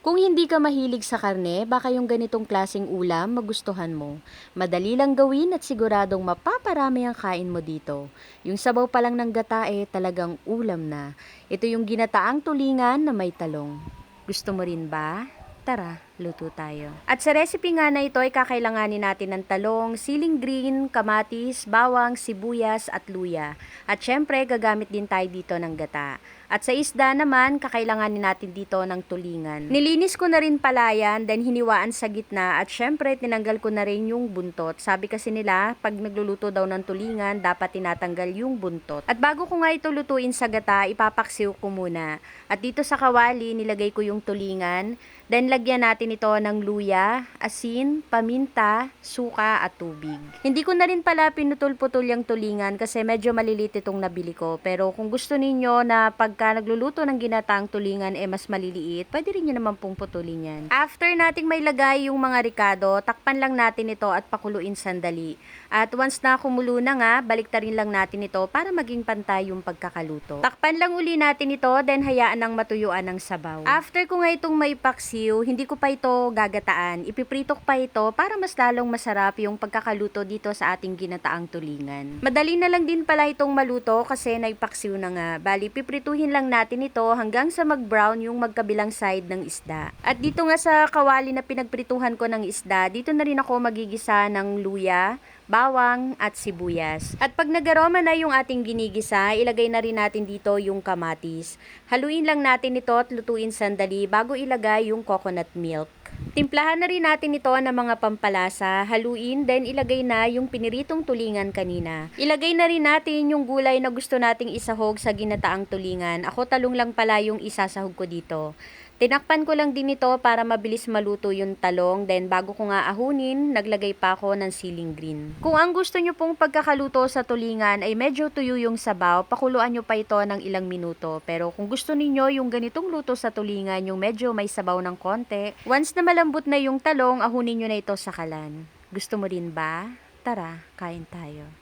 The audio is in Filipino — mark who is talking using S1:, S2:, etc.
S1: Kung hindi ka mahilig sa karne, baka yung ganitong klaseng ulam magustuhan mo. Madali lang gawin at siguradong mapaparami ang kain mo dito. Yung sabaw pa lang ng gata talagang ulam na. Ito yung ginataang tulingan na may talong. Gusto mo rin ba? Tara, luto tayo. At sa recipe nga na ito ay kakailanganin natin ng talong, siling green, kamatis, bawang, sibuyas at luya. At syempre, gagamit din tayo dito ng gata. At sa isda naman, kakailanganin natin dito ng tulingan. Nilinis ko na rin pala yan, then hiniwaan sa gitna at syempre tinanggal ko na rin yung buntot. Sabi kasi nila, pag nagluluto daw ng tulingan, dapat tinatanggal yung buntot. At bago ko nga ito lutuin sa gata, ipapaksiw ko muna. At dito sa kawali, nilagay ko yung tulingan. Then lagyan natin ito ng luya, asin, paminta, suka at tubig. Hindi ko na rin pala pinutol-putol yung tulingan kasi medyo maliliit itong nabili ko. Pero kung gusto ninyo na pagka nagluluto ng ginataang tulingan mas maliliit, pwede rin nyo naman pong putulin yan. After nating may lagay yung mga ricado, takpan lang natin ito at pakuluin sandali. At once na kumulo na nga, baliktarin lang natin ito para maging pantay yung pagkakaluto. Takpan lang uli natin ito, then hayaan ng matuyuan ng sabaw. After ko nga itong may paksiw, hindi ko pa ito gagataan. Ipiprito ko pa ito para mas lalong masarap yung pagkakaluto dito sa ating ginataang tulingan. Madali na lang din pala itong maluto kasi naipaksiw na nga. Bali, piprituhin lang natin ito hanggang sa mag-brown yung magkabilang side ng isda. At dito nga sa kawali na pinagprituhan ko ng isda, dito na rin ako magigisa ng luya, bawang at sibuyas. At pag nagaroma na yung ating ginigisa, ilagay na rin natin dito yung kamatis. Haluin lang natin ito at lutuin sandali bago ilagay yung coconut milk. Timplahan na rin natin ito ng mga pampalasa, haluin, then ilagay na yung piniritong tulingan kanina. Ilagay na rin natin yung gulay na gusto nating isahog sa ginataang tulingan. Ako talong lang pala yung isasahog ko dito. Tinakpan ko lang din ito para mabilis maluto yung talong, then bago ko nga ahunin, naglagay pa ako ng siling green. Kung ang gusto nyo pong pagkakaluto sa tulingan ay medyo tuyo yung sabaw, pakuluan nyo pa ito ng ilang minuto. Pero kung gusto niyo yung ganitong luto sa tulingan, yung medyo may sabaw ng konti, once na malambot na yung talong, ahunin nyo na ito sa kalan. Gusto mo rin ba? Tara, kain tayo.